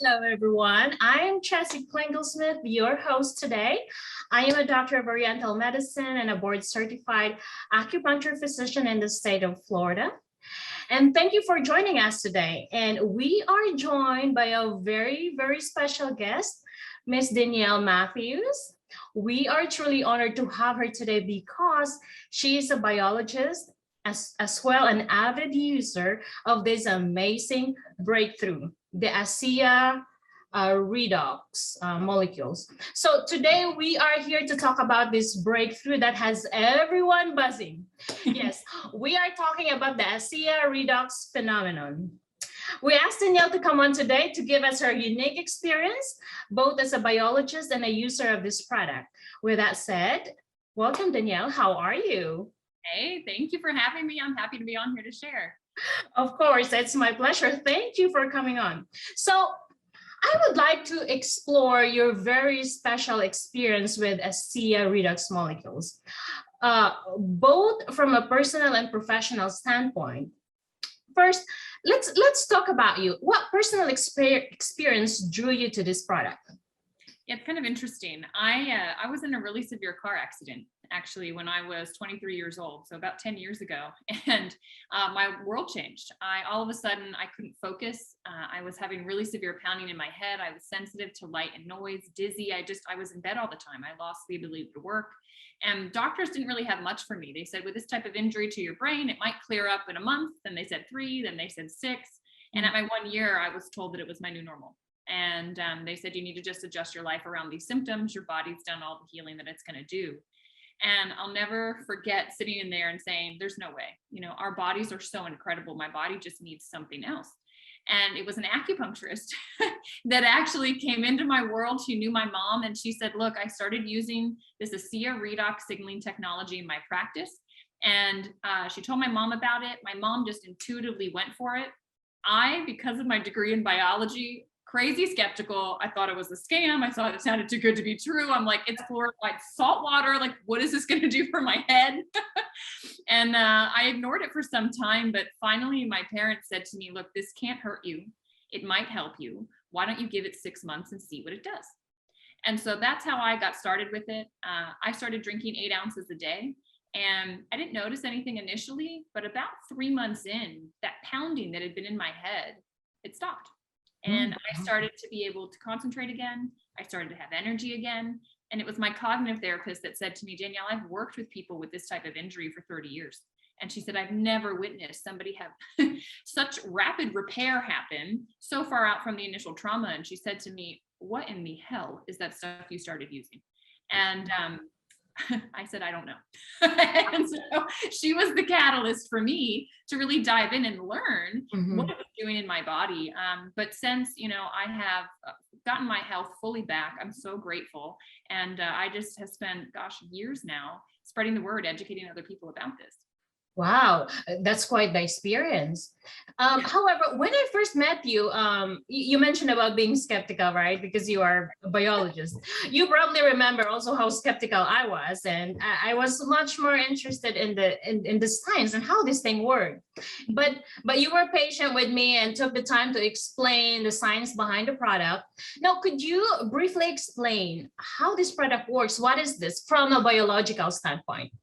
Hello, everyone. I am Chelsea Klingle-Smith, your host today. I am a doctor of Oriental Medicine and a board-certified acupuncture physician in the state of Florida. And thank you for joining us today. And we are joined by a very, very special guest, Miss Danielle Matthews. We are truly honored to have her today because she is a biologist as well an avid user of this amazing breakthrough, the ASEA redox molecules. So today we are here to talk about this breakthrough that has everyone buzzing. Yes, we are talking about the ASEA redox phenomenon. We asked Danielle to come on today to give us her unique experience, both as a biologist and a user of this product. With that said, welcome, Danielle. How are you? Hey, thank you for having me. I'm happy to be on here to share. Of course, it's my pleasure. Thank you for coming on. So I would like to explore your very special experience with ASEA redox molecules, both from a personal and professional standpoint. First, let's talk about you. What personal experience drew you to this product? Yeah, it's kind of interesting. I was in a really severe car accident, actually, when I was 23 years old, so about 10 years ago, and my world changed. All of a sudden, I couldn't focus. I was having really severe pounding in my head. I was sensitive to light and noise, dizzy. I was in bed all the time. I lost the ability to work, and doctors didn't really have much for me. They said, with this type of injury to your brain, it might clear up in a month. Then they said 3, then they said 6. And at my 1 year, I was told that it was my new normal. And they said, you need to just adjust your life around these symptoms. Your body's done all the healing that it's going to do. And I'll never forget sitting in there and saying, there's no way, our bodies are so incredible. My body just needs something else. And it was an acupuncturist that actually came into my world. She knew my mom, and she said, look, I started using this ASEA redox signaling technology in my practice. And she told my mom about it. My mom just intuitively went for it. Because of my degree in biology, crazy skeptical. I thought it was a scam. I thought it sounded too good to be true. I'm like, it's fluoride salt water. Like, what is this going to do for my head? And I ignored it for some time, but finally my parents said to me, look, this can't hurt you. It might help you. Why don't you give it 6 months and see what it does? And so that's how I got started with it. I started drinking 8 ounces a day. And I didn't notice anything initially, but about 3 months in, that pounding that had been in my head, it stopped. And I started to be able to concentrate again. I started to have energy again. And it was my cognitive therapist that said to me, Danielle, I've worked with people with this type of injury for 30 years. And she said, I've never witnessed somebody have such rapid repair happen so far out from the initial trauma. And she said to me, what in the hell is that stuff you started using? And I said, I don't know. And so she was the catalyst for me to really dive in and learn what it was doing in my body. But since, I have gotten my health fully back, I'm so grateful. And I just have spent, years now spreading the word, educating other people about this. Wow, that's quite the experience. However, when I first met you, you mentioned about being skeptical, right? Because you are a biologist. You probably remember also how skeptical I was, and I was much more interested in the science and how this thing worked. But you were patient with me and took the time to explain the science behind the product. Now, could you briefly explain how this product works? What is this from a biological standpoint?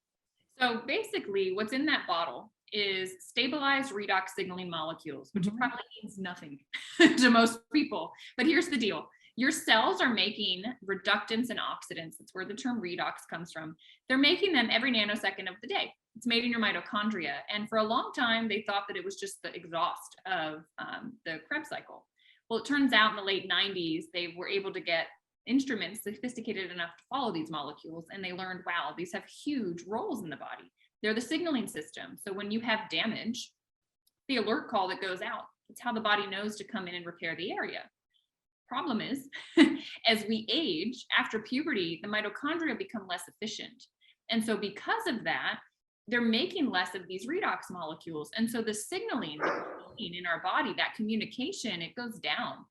So basically what's in that bottle is stabilized redox signaling molecules, which probably means nothing to most people. But here's the deal. Your cells are making reductants and oxidants. That's where the term redox comes from. They're making them every nanosecond of the day. It's made in your mitochondria. And for a long time, they thought that it was just the exhaust of the Krebs cycle. Well, it turns out in the late 90s, they were able to get instruments sophisticated enough to follow these molecules, and they learned, wow, these have huge roles in the body. They're the signaling system. So when you have damage, the alert call that goes out, it's how the body knows to come in and repair the area. Problem is, as we age, after puberty, the mitochondria become less efficient. And so because of that, they're making less of these redox molecules. And so the signaling in our body, that communication, it goes down.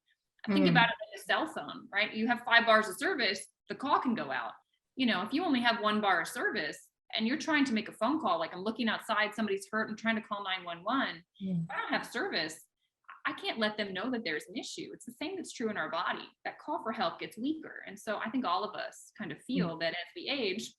Think about it like a cell phone, right? You have 5 bars of service, the call can go out. If you only have 1 bar of service and you're trying to make a phone call, like I'm looking outside, somebody's hurt, I'm trying to call 911. If I don't have service, I can't let them know that there's an issue. It's the same that's true in our body. That call for help gets weaker. And so I think all of us kind of feel that as we age,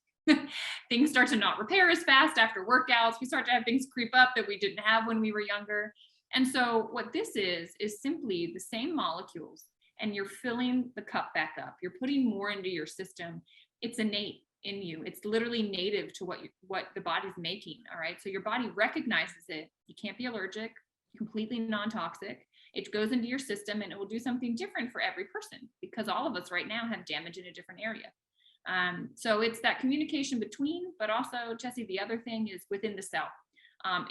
things start to not repair as fast after workouts. We start to have things creep up that we didn't have when we were younger. And so what this is simply the same molecules, and you're filling the cup back up. You're putting more into your system. It's innate in you. It's literally native to what the body's making. All right. So your body recognizes it. You can't be allergic, completely non-toxic. It goes into your system and it will do something different for every person, because all of us right now have damage in a different area. So it's that communication between, but also, Jessie, the other thing is within the cell.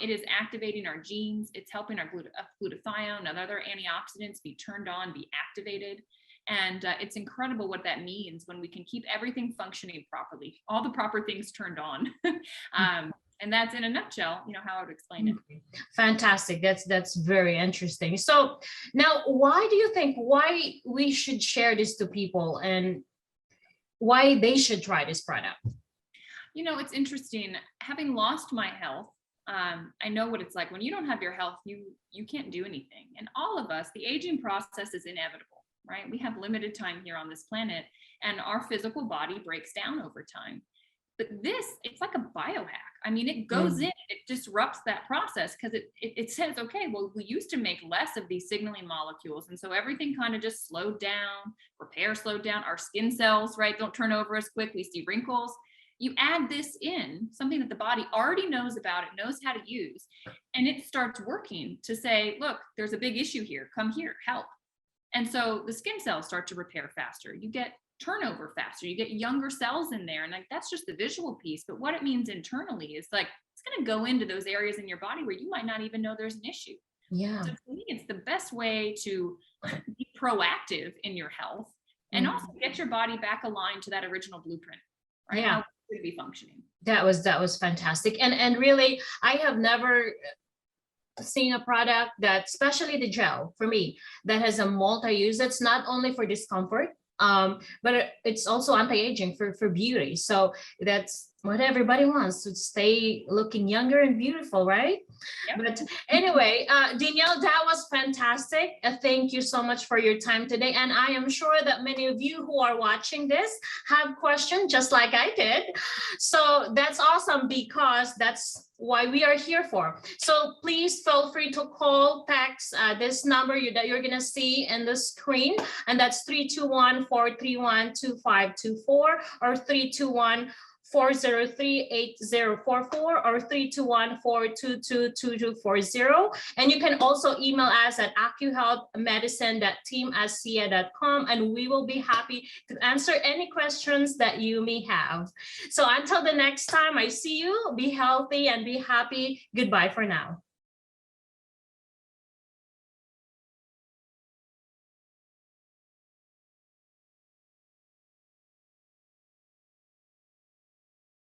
It is activating our genes. It's helping our glutathione and other antioxidants be turned on, be activated. And it's incredible what that means when we can keep everything functioning properly, all the proper things turned on. And that's in a nutshell, how I would explain it. Fantastic. That's very interesting. So now, why do you think we should share this to people and why they should try this product? It's interesting. Having lost my health, I know what it's like when you don't have your health. You can't do anything. And all of us, the aging process is inevitable, right? We have limited time here on this planet, and our physical body breaks down over time. But it's like a biohack. I mean, it goes in, it disrupts that process, because it says, okay, well, we used to make less of these signaling molecules. And so everything kind of just slowed down, repair slowed down. Our skin cells, right, don't turn over as quick. We see wrinkles. You add this in, something that the body already knows about, it knows how to use, and it starts working to say, look, there's a big issue here. Come here, help. And so the skin cells start to repair faster. You get turnover faster. You get younger cells in there. And that's just the visual piece. But what it means internally is it's going to go into those areas in your body where you might not even know there's an issue. Yeah. So to me, it's the best way to be proactive in your health and also get your body back aligned to that original blueprint, right? Yeah. How it should be functioning. That was fantastic. And really, I have never seen a product that, especially the gel for me, that has a multi-use. That's not only for discomfort, but it's also anti-aging for beauty. So that's what everybody wants, to stay looking younger and beautiful, right? Yep. But anyway, Danielle, that was fantastic. Thank you so much for your time today. And I am sure that many of you who are watching this have questions just like I did. So that's awesome, because that's why we are here for. So please feel free to call, text this number that you're going to see in the screen. And that's 321-431-2524 or 321-403-8044 or 321-422-2240. And you can also email us at acuhealthmedicine.team@asea.com, and we will be happy to answer any questions that you may have. So until the next time I see you, be healthy and be happy. Goodbye for now.